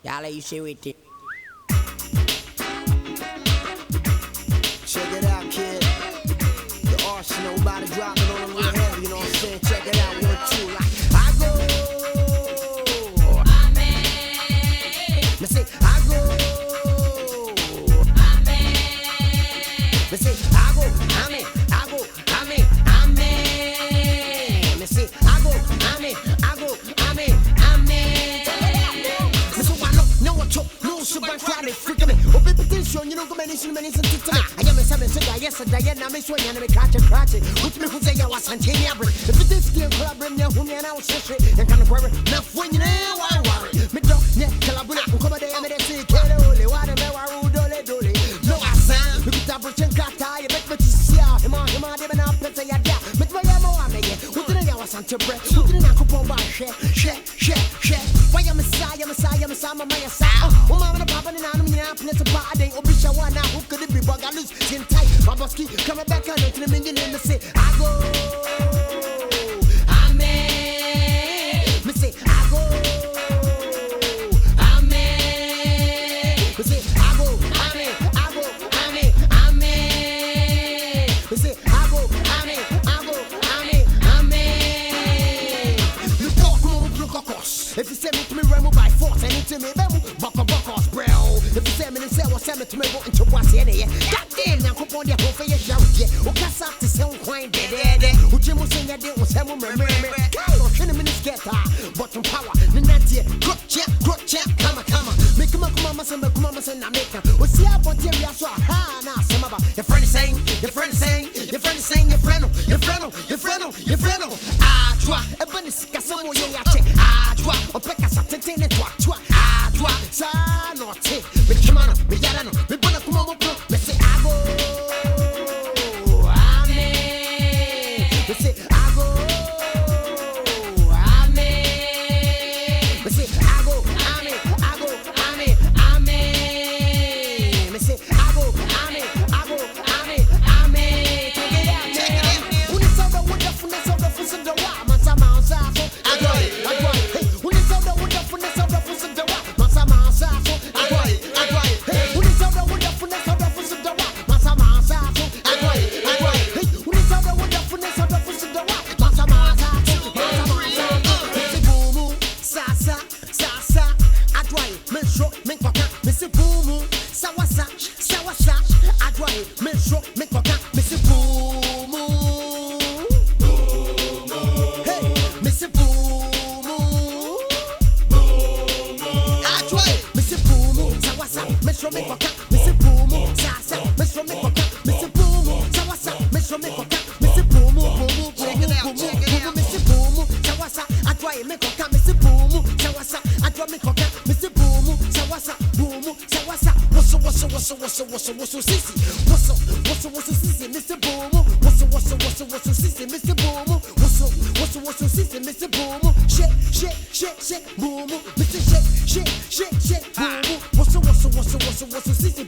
Y'all you share with it. Check it out, kid. The arsenal about to drop it on them real heavy, you know what I'm saying? Check it out, 1, 2, like I go. Amen. Me say I go. Amen. Me say I go. Amen. I go. Amen. Amen. Me say I go. Amen. I go. Amen. Amen. Me say I know what you know. Super crowd is freaking me. Oh, baby, attention, you know, come and listen to me. I am a 7 cigar, yes, a Diana, I'm a swing and I'm a catch and cratch it. Put me who say I was Santini Abri. If it is still collaborating, who me and I was sister, and kind of worry. Now, when you know, why worry? Me don't net collaborate, come there, I'm a sea, Kelly, water, dole. No, I sound, look at that Britain Cata, you make me to see him on, even up, let's say, yeah, but my ammo, I mean, who didn't know was Santa Bread, who didn't know coupon by share. Why am a Messiah, my side? Oh, Mamma, Papa, and I'm in a place of body, or be sure one now, who could it be Bogalus, tin tight, Baboski, coming back on it to the million and say, I go. Amen. Me say, I go. Amen. Me say, I go. Amen. I go. Amen. Amen. Me say, I go. Amen. I go. Amen. Amen. You talk more blocos. If you send me to me, run by force, and into me, bocos, bro. If you send me to say, what's send me to me, go into what's in it. That day, now come on, the whole for your show. O casa te são coin dead. O chimo sem a deu, o semo remember. Kalo, shine me get bottom power. Ninantie, gotcha, come. Make mama say na make. O see about here we are so ha na semaba. Your friend is saying. Ah, toi, e bani sika samo ye ya che. Ah, toi, o peka sa tentene toi. Ah, toi, sa no te. Me kimano, me yarano, me bona kuma mo pro. Me say I go. What's sissy? What's sissy, Mr. Boom? What's sissy, Mr. Boom? What's sissy, Mr. Boom? Shake, boom, Mr. Shake, boom. What's sissy?